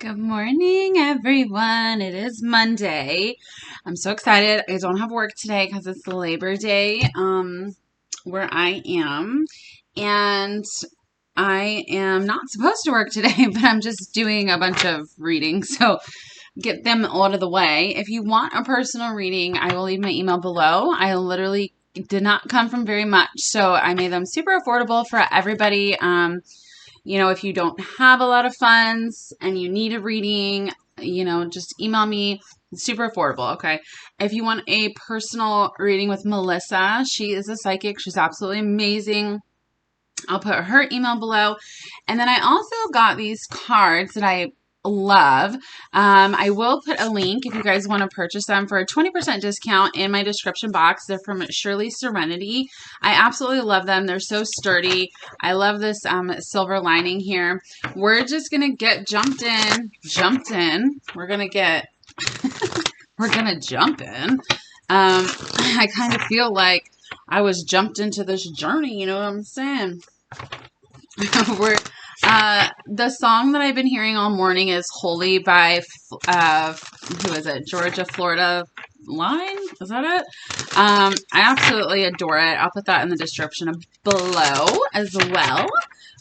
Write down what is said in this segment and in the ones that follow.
Good morning, everyone. It is Monday. I'm so excited. I don't have work today because it's Labor Day where I am. And I am not supposed to work today, but I'm just doing a bunch of reading. So get them out of the way. If you want a personal reading, I will leave my email below. I literally did not come from very much, so I made them super affordable for everybody. If you don't have a lot of funds and you need a reading, just email me. It's super affordable, okay? If you want a personal reading with Melissa, she is a psychic. She's absolutely amazing. I'll put her email below. And then I also got these cards that I love. I will put a link if you guys want to purchase them for a 20% discount in my description box. They're from H.O.L.Y Serenity. I absolutely love them. They're so sturdy. I love this silver lining here. We're just going to get jumped in. We're going to get, we're going to jump in. I kind of feel like I was jumped into this journey. You know what I'm saying? The song that I've been hearing all morning is H.O.L.Y by, who is it? Georgia, Florida Line? Is that it? I absolutely adore it. I'll put that in the description below as well.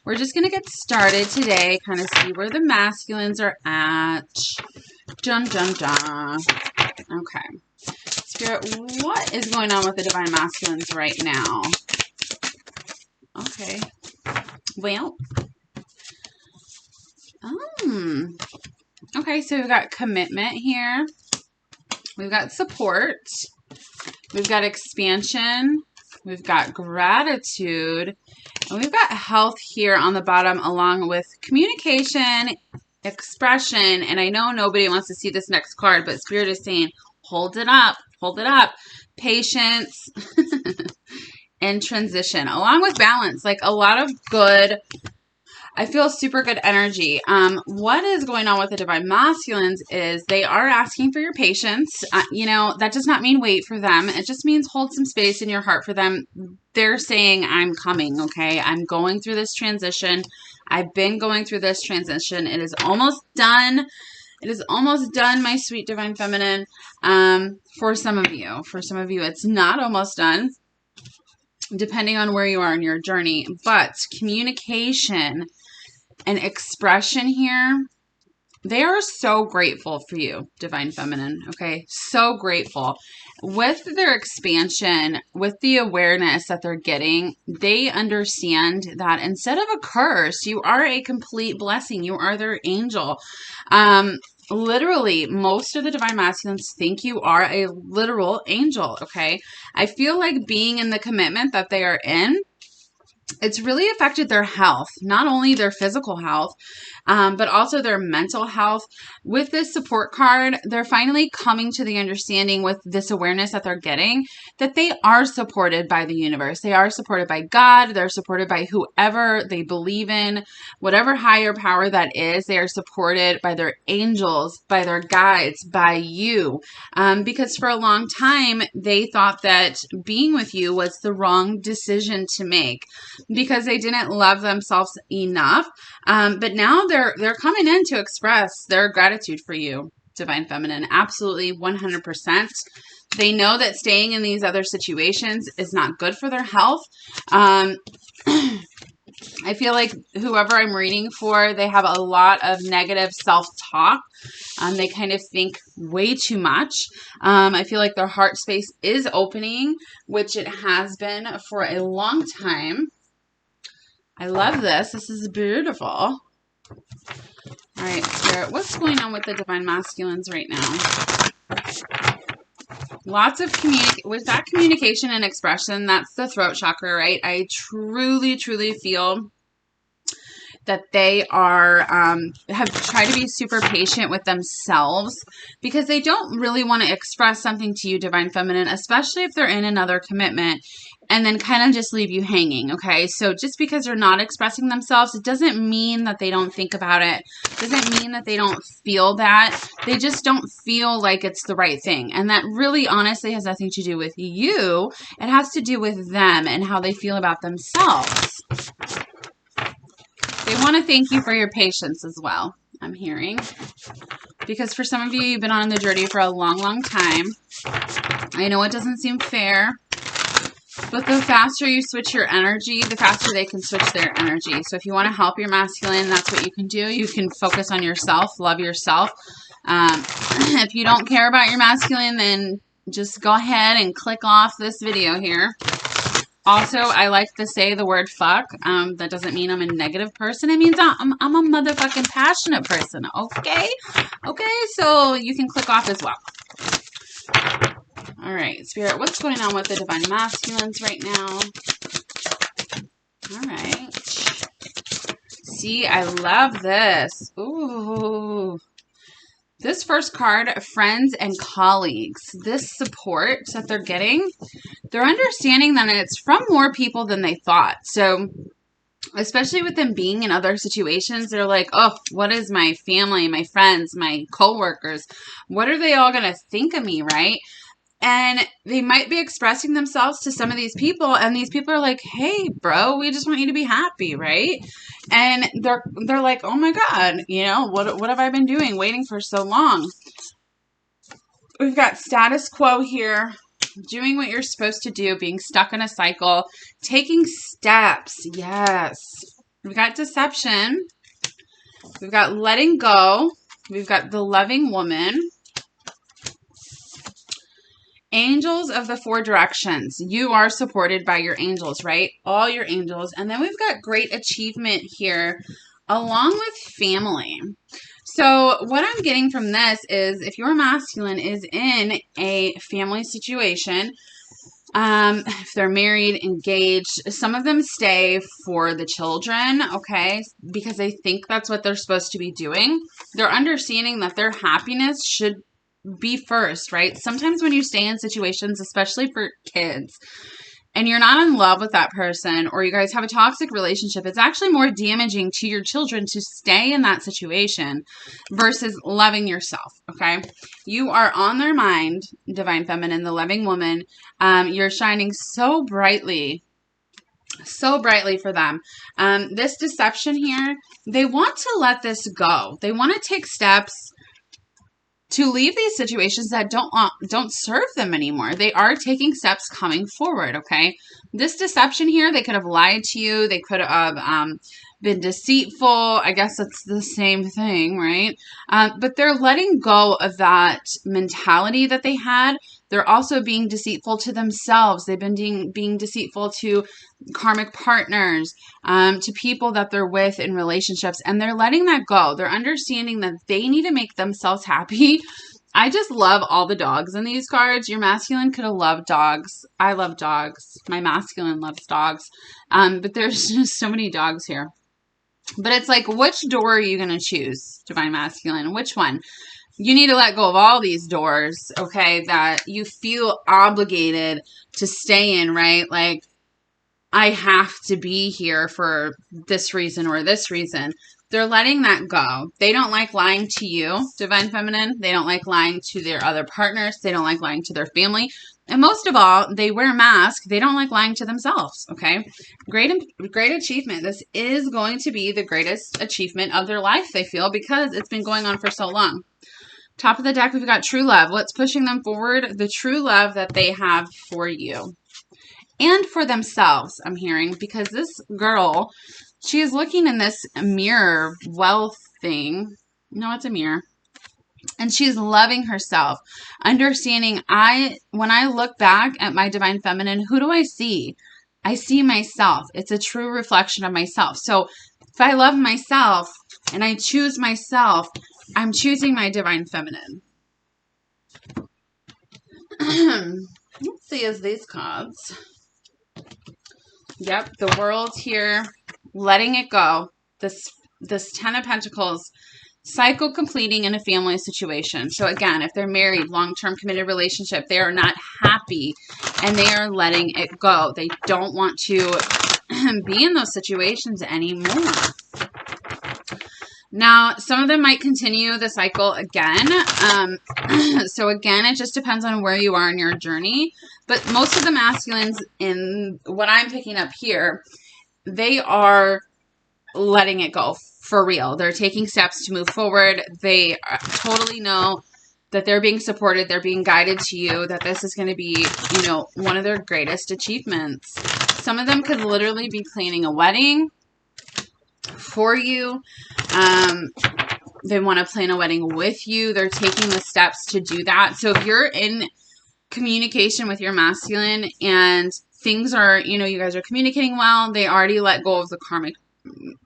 We're just going to get started today, kind of see where the masculines are at. Dun, dun, dun. Okay. Spirit, what is going on with the divine masculines right now? Okay. Well, okay, so we've got commitment here. We've got support. We've got expansion. We've got gratitude. And we've got health here on the bottom, along with communication, expression. And I know nobody wants to see this next card, but Spirit is saying, hold it up, patience, and transition, along with balance. Like a lot of good, I feel super good energy. What is going on with the divine masculines is they are asking for your patience. That does not mean wait for them. It just means hold some space in your heart for them. They're saying, I'm coming, okay? I'm going through this transition. I've been going through this transition. It is almost done. It is almost done, my sweet divine feminine. For some of you. For some of you, it's not almost done, depending on where you are in your journey. But communication and expression here, they are so grateful for you, divine feminine, okay? So grateful. With their expansion, with the awareness that they're getting, they understand that instead of a curse, you are a complete blessing. You are their angel. Literally, most of the divine masculines think you are a literal angel, okay? I feel like being in the commitment that they are in, it's really affected their health, not only their physical health, but also their mental health. With this support card, they're finally coming to the understanding with this awareness that they're getting that they are supported by the universe. They are supported by God. They're supported by whoever they believe in, whatever higher power that is. They are supported by their angels, by their guides, by you. Because for a long time, they thought that being with you was the wrong decision to make, because they didn't love themselves enough. But now they're coming in to express their gratitude for you, divine feminine. Absolutely 100%. They know that staying in these other situations is not good for their health. I feel like whoever I'm reading for, they have a lot of negative self-talk. They kind of think way too much. I feel like their heart space is opening, which it has been for a long time. I love this. This is beautiful. All right, Spirit, what's going on with the divine masculines right now? Lots of with that communication and expression, that's the throat chakra, right? I truly, truly feel that they are, have tried to be super patient with themselves, because they don't really want to express something to you, divine feminine, especially if they're in another commitment, and then kind of just leave you hanging, okay? So just because they're not expressing themselves, it doesn't mean that they don't think about it. It doesn't mean that they don't feel that. They just don't feel like it's the right thing. And that really honestly has nothing to do with you. It has to do with them and how they feel about themselves. They want to thank you for your patience as well. I'm hearing. Because for some of you, you've been on the journey for a long, long time. I know it doesn't seem fair, but the faster you switch your energy, the faster they can switch their energy. So if you want to help your masculine, that's what you can do. You can focus on yourself, love yourself. If you don't care about your masculine, then just go ahead and click off this video here. Also, I like to say the word fuck. That doesn't mean I'm a negative person. It means I'm a motherfucking passionate person. Okay? Okay, so you can click off as well. All right, Spirit, what's going on with the Divine Masculines right now? All right. See, I love this. Ooh. This first card, friends and colleagues. This support that they're getting, they're understanding that it's from more people than they thought. So, especially with them being in other situations, they're like, oh, what is my family, my friends, my coworkers? What are they all going to think of me, right? And they might be expressing themselves to some of these people, and these people are like, hey, bro, we just want you to be happy, right? And they're like, oh my God, you know, what have I been doing, waiting for so long? We've got status quo here, doing what you're supposed to do, being stuck in a cycle, taking steps, yes. We've got deception. We've got letting go. We've got the loving woman. Angels of the four directions. You are supported by your angels, right? All your angels. And then we've got great achievement here along with family. So what I'm getting from this is if your masculine is in a family situation, if they're married, engaged, some of them stay for the children, okay, because they think that's what they're supposed to be doing. They're understanding that their happiness should be first, right? Sometimes when you stay in situations, especially for kids, and you're not in love with that person, or you guys have a toxic relationship, it's actually more damaging to your children to stay in that situation versus loving yourself, okay? You are on their mind, Divine Feminine, the loving woman. You're shining so brightly for them. This deception here, they want to let this go. They want to take steps to leave these situations that don't serve them anymore. They are taking steps coming forward, okay? This deception here, they could have lied to you. They could have been deceitful. I guess it's the same thing, right? But they're letting go of that mentality that they had. They're also being deceitful to themselves. They've been being deceitful to karmic partners, to people that they're with in relationships, and they're letting that go. They're understanding that they need to make themselves happy. I just love all the dogs in these cards. Your masculine could have loved dogs. I love dogs. My masculine loves dogs. But there's just so many dogs here. But it's like, which door are you going to choose, Divine Masculine? Which one? You need to let go of all these doors, okay, that you feel obligated to stay in, right? Like, I have to be here for this reason or this reason. They're letting that go. They don't like lying to you, Divine Feminine. They don't like lying to their other partners. They don't like lying to their family. And most of all, they wear masks. They don't like lying to themselves, okay? Great achievement. This is going to be the greatest achievement of their life, they feel, because it's been going on for so long. Top of the deck, we've got true love. What's pushing them forward? The true love that they have for you. And for themselves, I'm hearing, because this girl, she is looking in this mirror wealth thing. No, it's a mirror. And she's loving herself, understanding when I look back at my Divine Feminine, who do I see? I see myself. It's a true reflection of myself. So if I love myself and I choose myself, I'm choosing my Divine Feminine. Let's see, is these cards. Yep, the World here, letting it go. This Ten of Pentacles, cycle completing in a family situation. So again, if they're married, long-term committed relationship, they are not happy and they are letting it go. They don't want to be in those situations anymore. Now, some of them might continue the cycle again. So again, it just depends on where you are in your journey. But most of the masculines, in what I'm picking up here, they are letting it go for real. They're taking steps to move forward. They totally know that they're being supported. They're being guided to you, that this is going to be, you know, one of their greatest achievements. Some of them could literally be planning a wedding for you. They want to plan a wedding with you. They're taking the steps to do that. So if you're in communication with your masculine and things are, you know, you guys are communicating well, they already let go of the karmic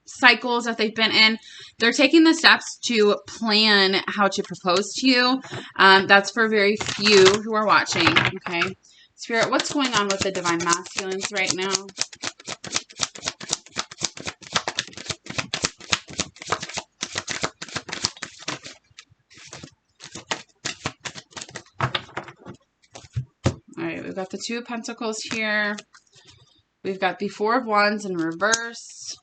cycles that they've been in, they're taking the steps to plan how to propose to you. That's for very few who are watching. Okay, Spirit, what's going on with the divine masculines right now? All right, we've got the Two of Pentacles here. We've got the Four of Wands in reverse.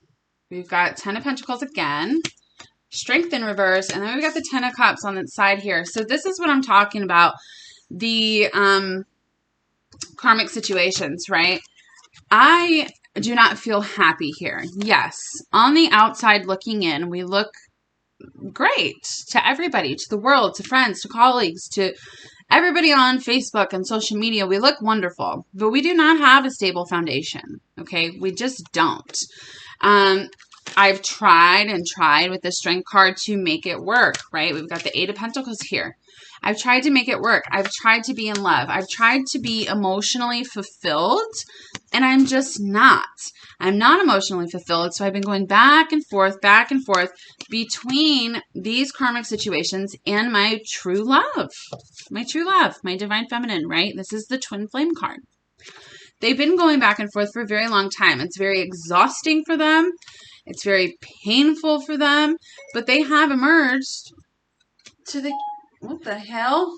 We've got Ten of Pentacles again. Strength in reverse. And then we've got the Ten of Cups on the side here. So this is what I'm talking about. The karmic situations, right? I do not feel happy here. Yes, on the outside looking in, we look great to everybody, to the world, to friends, to colleagues, to everybody on Facebook and social media. We look wonderful, but we do not have a stable foundation. Okay, we just don't. I've tried and tried with the Strength card to make it work, right? We've got the Eight of Pentacles here. I've tried to make it work. I've tried to be in love. I've tried to be emotionally fulfilled, and I'm just not. I'm not emotionally fulfilled, so I've been going back and forth between these karmic situations and my true love. My true love, my divine feminine, right? This is the Twin Flame card. They've been going back and forth for a very long time. It's very exhausting for them. It's very painful for them, but they have emerged to the... What the hell?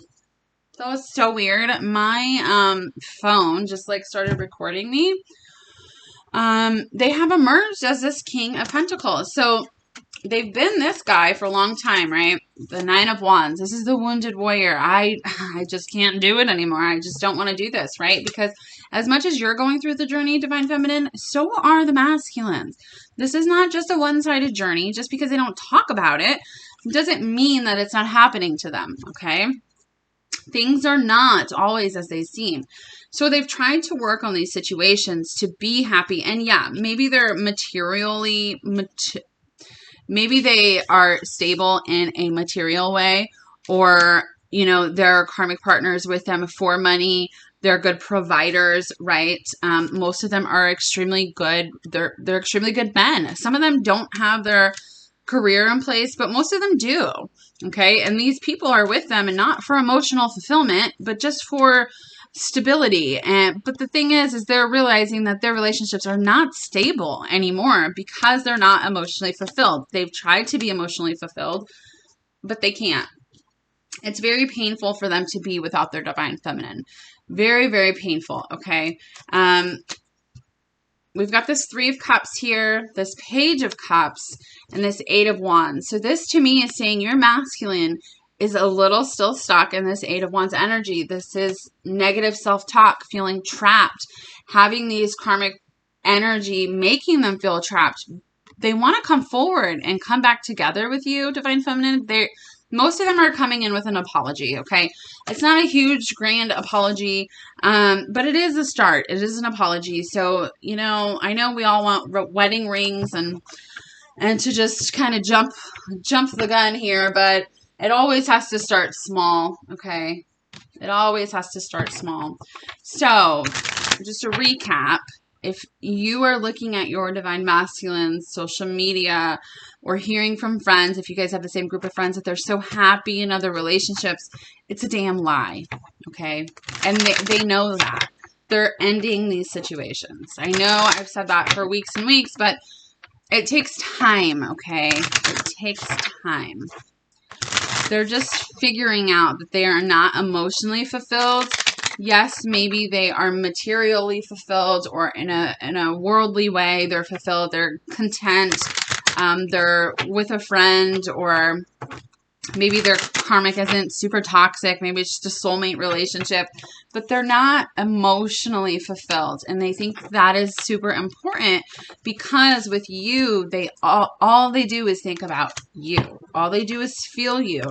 That was so weird. My phone just like started recording me. They have emerged as this King of Pentacles. So they've been this guy for a long time, right? The Nine of Wands. This is the wounded warrior. I just can't do it anymore. I just don't want to do this, right? Because as much as you're going through the journey, divine feminine, so are the masculines. This is not just a one-sided journey. Just because they don't talk about it doesn't mean that it's not happening to them, okay? Things are not always as they seem. So they've tried to work on these situations to be happy. And yeah, maybe they're maybe they are stable in a material way, or, you know, they're karmic partners with them for money. They're good providers, right? Most of them are extremely good. They're extremely good men. Some of them don't have their career in place, but most of them do. Okay. And these people are with them, and not for emotional fulfillment, but just for stability. But the thing is they're realizing that their relationships are not stable anymore because they're not emotionally fulfilled. They've tried to be emotionally fulfilled, but they can't. It's very painful for them to be without their divine feminine. Very, very painful. Okay. We've got this Three of Cups here, this Page of Cups, and this Eight of Wands. So this to me is saying your masculine is a little still stuck in this Eight of Wands energy. This is negative self-talk, feeling trapped, having these karmic energy, making them feel trapped. They want to come forward and come back together with you, divine feminine. Most of them are coming in with an apology, okay? It's not a huge, grand apology, but it is a start. It is an apology. So, you know, I know we all want wedding rings and to just kind of jump the gun here, but it always has to start small, okay? It always has to start small. So, just to recap, if you are looking at your divine masculine social media or hearing from friends, if you guys have the same group of friends that they're so happy in other relationships, it's a damn lie, okay? And they know that. They're ending these situations. I know I've said that for weeks and weeks, but it takes time, okay? It takes time. They're just figuring out that they are not emotionally fulfilled. Yes, maybe they are materially fulfilled, or in a worldly way they're fulfilled. They're content. They're with a friend, or Maybe their karmic isn't super toxic. Maybe it's just a soulmate relationship, but they're not emotionally fulfilled. And they think that is super important because with you, they all they do is think about you. All they do is feel you.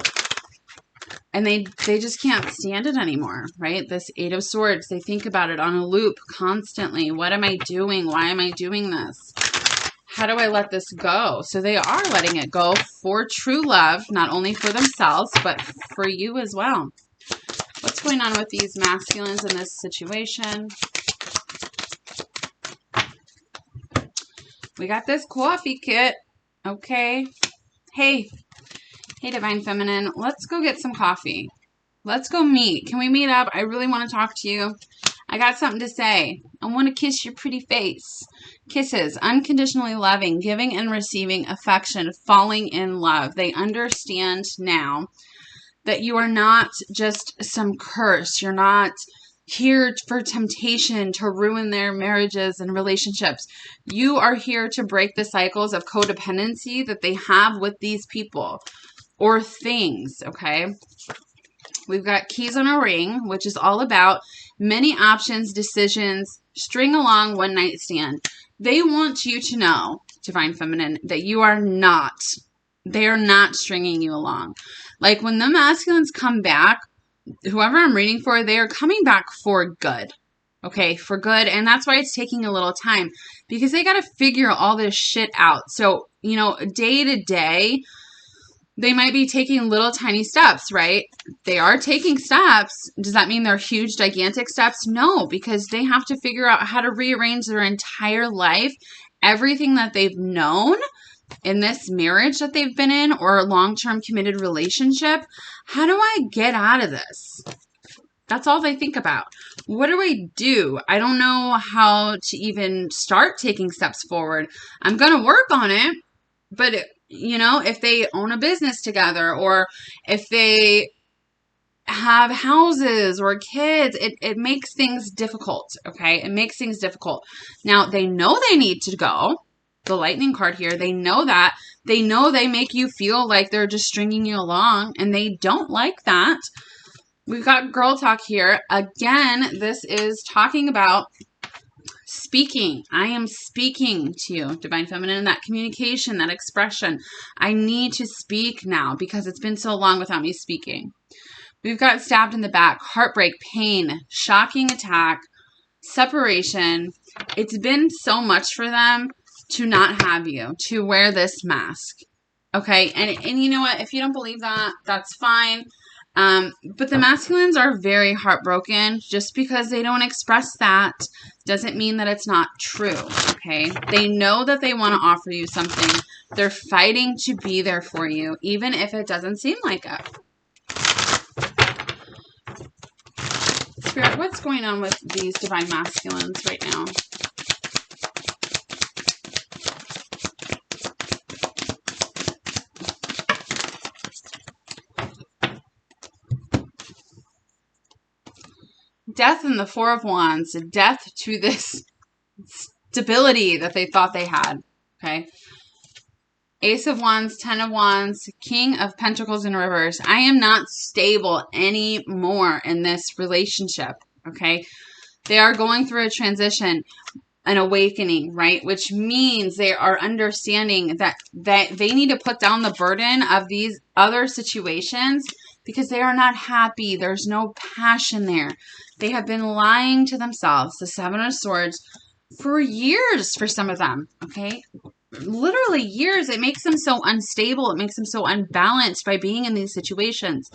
And they just can't stand it anymore, right? This Eight of Swords, they think about it on a loop constantly. What am I doing? Why am I doing this? How do I let this go? So they are letting it go for true love, not only for themselves, but for you as well. What's going on with these masculines in this situation? We got this coffee kit. Okay. Hey, Divine Feminine, let's go get some coffee. Let's go meet. Can we meet up? I really want to talk to you. I got something to say. I want to kiss your pretty face. Kisses, unconditionally loving, giving and receiving affection, falling in love. They understand now that you are not just some curse. You're not here for temptation to ruin their marriages and relationships. You are here to break the cycles of codependency that they have with these people or things, okay? We've got keys on a ring, which is all about many options, decisions, string along, one night stand. They want you to know, Divine Feminine, that you are not, they are not stringing you along. Like when the masculines come back, whoever I'm reading for, they are coming back for good. Okay, for good. And that's why it's taking a little time because they got to figure all this shit out. So, you know, day to day, they might be taking little tiny steps, right? They are taking steps. Does that mean they're huge, gigantic steps? No, because they have to figure out how to rearrange their entire life, everything that they've known in this marriage that they've been in or a long-term committed relationship. How do I get out of this? That's all they think about. What do I do? I don't know how to even start taking steps forward. I'm going to work on it, but you know, if they own a business together or if they have houses or kids, it makes things difficult, okay? It makes things difficult. Now, they know they need to go. The lightning card here, they know that. They know they make you feel like they're just stringing you along, and they don't like that. We've got girl talk here. Again, this is talking about speaking. I am speaking to you, Divine Feminine, that communication, that expression. I need to speak now because it's been so long without me speaking. We've got stabbed in the back, heartbreak, pain, shocking attack, separation. It's been so much for them to not have you, to wear this mask. Okay, and you know what? If you don't believe that, that's fine. But the masculines are very heartbroken. Just because they don't express that doesn't mean that it's not true, okay? They know that they want to offer you something. They're fighting to be there for you, even if it doesn't seem like it. Spirit, what's going on with these divine masculines right now? Death and the Four of Wands. Death to this stability that they thought they had. Okay. Ace of Wands, Ten of Wands, King of Pentacles in reverse. I am not stable anymore in this relationship. Okay. They are going through a transition, an awakening, right? Which means they are understanding that they need to put down the burden of these other situations because they are not happy. There's no passion there. They have been lying to themselves, the Seven of Swords, for years for some of them, okay? Literally years. It makes them so unstable. It makes them so unbalanced by being in these situations.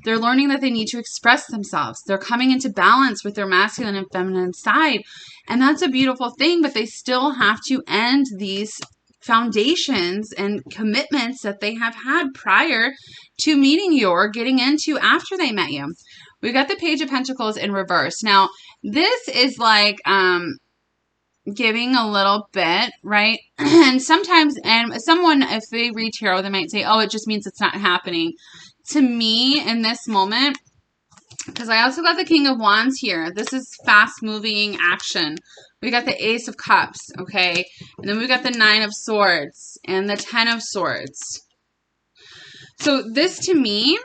They're learning that they need to express themselves. They're coming into balance with their masculine and feminine side. And that's a beautiful thing, but they still have to end these foundations and commitments that they have had prior to meeting you or getting into after they met you. We've got the Page of Pentacles in reverse. Now, this is like giving a little bit, right? And sometimes, and someone, if they read tarot, they might say, oh, it just means it's not happening. To me, in this moment, because I also got the King of Wands here. This is fast-moving action. We got the Ace of Cups, okay? And then we got the Nine of Swords and the Ten of Swords. So this to me,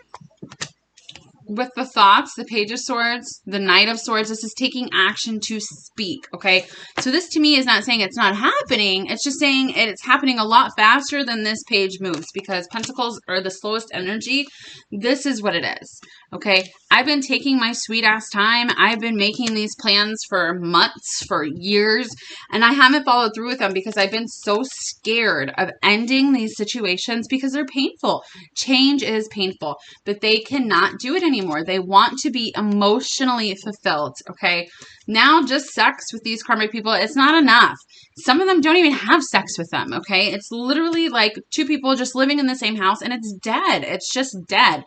with the thoughts, the Page of Swords, the Knight of Swords, this is taking action to speak, okay? So this to me is not saying it's not happening. It's just saying it's happening a lot faster than this page moves, because Pentacles are the slowest energy. This is what it is, okay? I've been taking my sweet ass time. I've been making these plans for months, for years, and I haven't followed through with them because I've been so scared of ending these situations because they're painful. Change is painful, but they cannot do it anymore. They want to be emotionally fulfilled, okay? Now just sex with these karmic people, it's not enough. Some of them don't even have sex with them, okay? It's literally like two people just living in the same house and it's dead. It's just dead.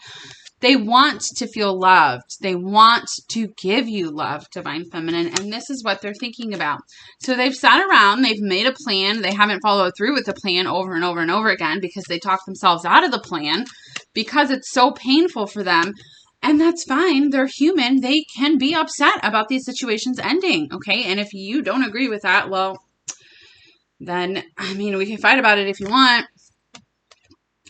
They want to feel loved. They want to give you love, Divine Feminine, and this is what they're thinking about. So they've sat around, they've made a plan, they haven't followed through with the plan over and over and over again because they talked themselves out of the plan because it's so painful for them, and that's fine. They're human. They can be upset about these situations ending, okay? And if you don't agree with that, well, then, I mean, we can fight about it if you want.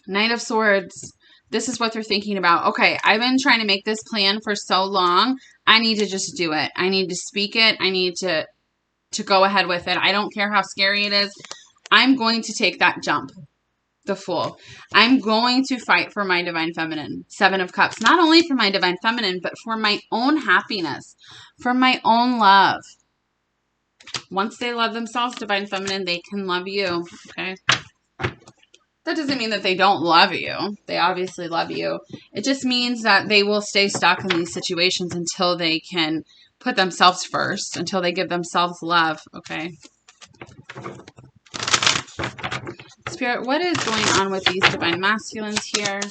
Knight of Swords. This is what they're thinking about. Okay, I've been trying to make this plan for so long. I need to just do it. I need to speak it. I need to go ahead with it. I don't care how scary it is. I'm going to take that jump. The Fool. I'm going to fight for my Divine Feminine. Seven of Cups. Not only for my Divine Feminine, but for my own happiness. For my own love. Once they love themselves, Divine Feminine, they can love you. Okay? That doesn't mean that they don't love you. They obviously love you. It just means that they will stay stuck in these situations until they can put themselves first, until they give themselves love, okay? Spirit, what is going on with these Divine Masculines here?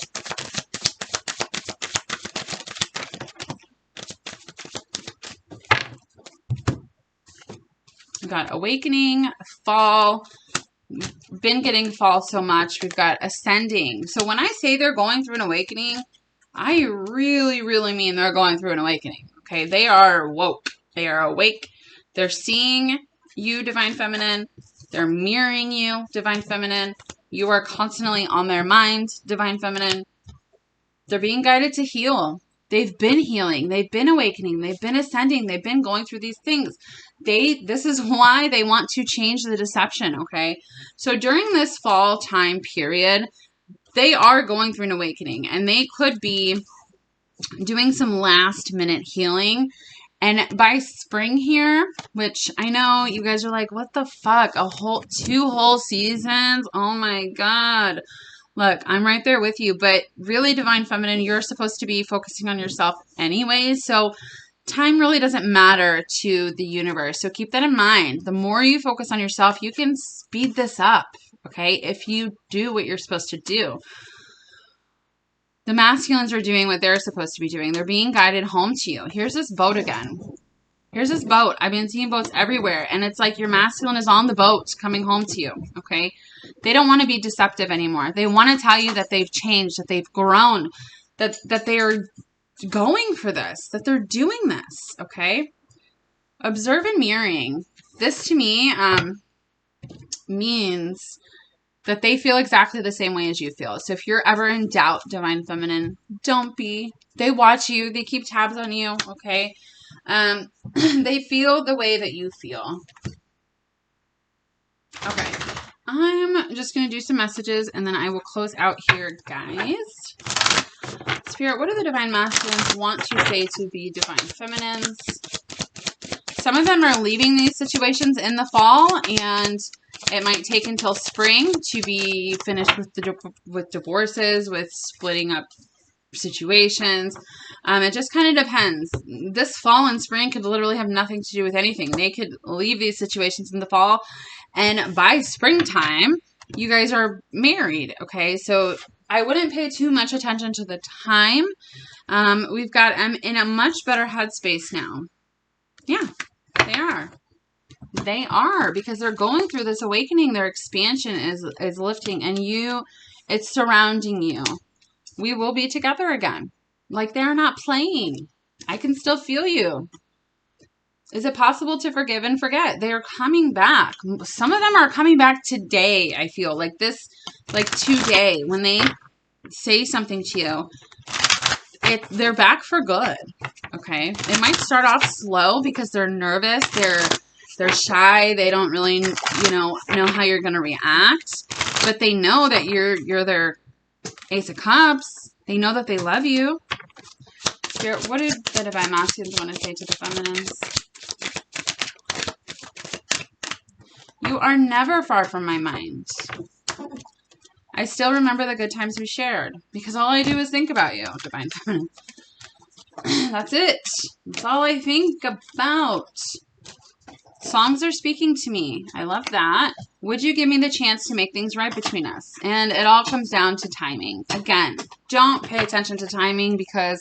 We've got Awakening, Fall. Been getting Fall so much. We've got Ascending. So when I say they're going through an awakening, I really, really mean they're going through an awakening. Okay, they are woke. They are awake. They're seeing you, Divine Feminine. They're mirroring you, Divine Feminine. You are constantly on their mind, Divine Feminine. They're being guided to heal. They've been healing. They've been awakening. They've been ascending. They've been going through these things. This is why they want to change the deception, okay? So during this fall time period, they are going through an awakening, and they could be doing some last minute healing. And by spring here, which I know you guys are like, what the fuck? 2 whole seasons? Oh my God. Look, I'm right there with you, but really, Divine Feminine, you're supposed to be focusing on yourself anyways, so time really doesn't matter to the universe, so keep that in mind. The more you focus on yourself, you can speed this up, okay, if you do what you're supposed to do. The masculines are doing what they're supposed to be doing. They're being guided home to you. Here's this boat again. Here's this boat. I've been seeing boats everywhere, and it's like your masculine is on the boat coming home to you, okay? They don't want to be deceptive anymore. They want to tell you that they've changed, that they've grown, that they are going for this, that they're doing this, okay? Observe and mirroring. This, to me, means that they feel exactly the same way as you feel. So if you're ever in doubt, Divine Feminine, don't be. They watch you. They keep tabs on you, okay? They feel the way that you feel. Okay. I'm just going to do some messages, and then I will close out here, guys. Spirit, what do the Divine Masculines want to say to the Divine Feminines? Some of them are leaving these situations in the fall, and it might take until spring to be finished with divorces, with splitting up situations. It just kind of depends. This fall and spring could literally have nothing to do with anything. They could leave these situations in the fall, and by springtime, you guys are married, okay? So I wouldn't pay too much attention to the time. We've got them in a much better headspace now. Yeah, they are. They are, because they're going through this awakening. Their expansion is lifting, and it's surrounding you. We will be together again. Like, they're not playing. I can still feel you. Is it possible to forgive and forget? They are coming back. Some of them are coming back today, I feel. Like today. When they say something to you, they're back for good. Okay, it might start off slow because they're nervous, they're shy, they don't really, know how you're going to react, but they know that you're their Ace of Cups. They know that they love you. Spirit, what do the Divine Masculines want to say to the feminines? You are never far from my mind. I still remember the good times we shared because all I do is think about you, Divine Feminine. That's it. That's all I think about. Songs are speaking to me. I love that. Would you give me the chance to make things right between us? And it all comes down to timing. Again, don't pay attention to timing because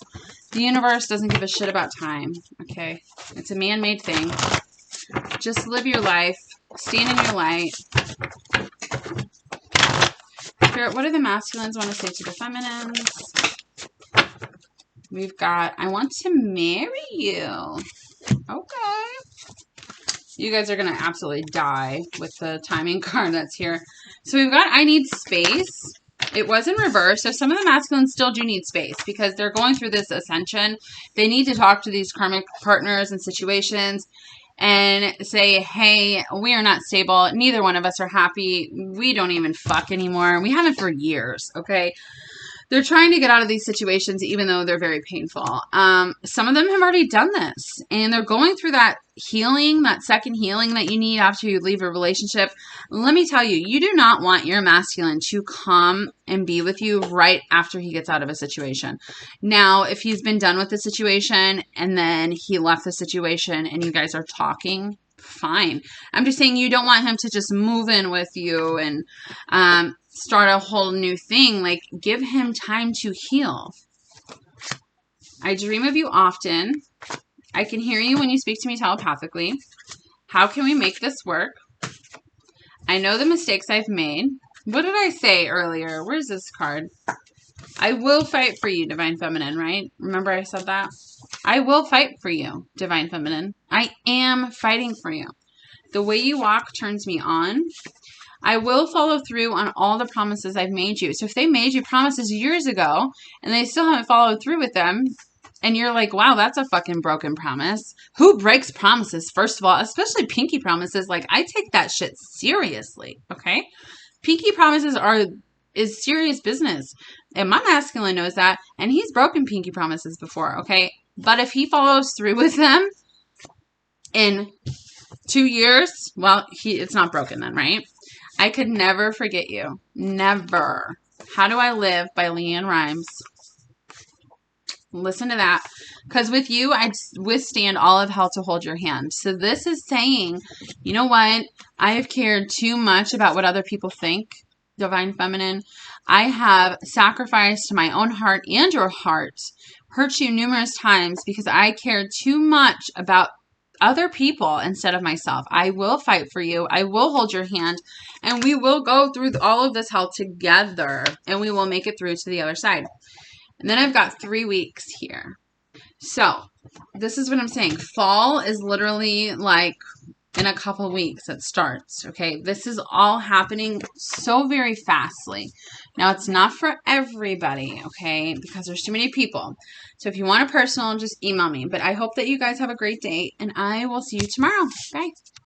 the universe doesn't give a shit about time. Okay? It's a man-made thing. Just live your life. Stand in your light. Spirit, what do the masculines want to say to the feminines? We've got, I want to marry you. Okay. You guys are going to absolutely die with the timing card that's here. So we've got, I need space. It was in reverse. So some of the masculines still do need space because they're going through this ascension. They need to talk to these karmic partners and situations and say, hey, we are not stable. Neither one of us are happy. We don't even fuck anymore. We haven't for years. Okay. They're trying to get out of these situations, even though they're very painful. Some of them have already done this, and they're going through that healing, that second healing that you need after you leave a relationship. Let me tell you, you do not want your masculine to come and be with you right after he gets out of a situation. Now, if he's been done with the situation and then he left the situation and you guys are talking, fine. I'm just saying you don't want him to just move in with you and start a whole new thing. Like, give him time to heal. I dream of you often. I can hear you when you speak to me telepathically. How can we make this work? I know the mistakes I've made. What did I say earlier? Where's this card? I will fight for you, Divine Feminine, right? Remember I said that? I will fight for you, Divine Feminine. I am fighting for you. The way you walk turns me on. I will follow through on all the promises I've made you. So if they made you promises years ago and they still haven't followed through with them, and you're like, wow, that's a fucking broken promise. Who breaks promises, first of all? Especially pinky promises. Like, I take that shit seriously, okay? Pinky promises is serious business. And my masculine knows that, and he's broken pinky promises before, okay? But if he follows through with them in 2 years, well, it's not broken then, right? I could never forget you. Never. How Do I Live by Leanne Rimes. Listen to that. Because with you, I'd withstand all of hell to hold your hand. So this is saying, you know what? I have cared too much about what other people think, Divine Feminine. I have sacrificed my own heart and your heart. Hurt you numerous times because I cared too much about other people instead of myself. I will fight for you. I will hold your hand, and we will go through all of this hell together, and we will make it through to the other side. And then I've got 3 weeks here. So this is what I'm saying. Fall is literally like in a couple weeks it starts. Okay. This is all happening so very fastly. Now it's not for everybody. Okay. Because there's too many people. So if you want a personal, just email me. But I hope that you guys have a great day, and I will see you tomorrow. Bye.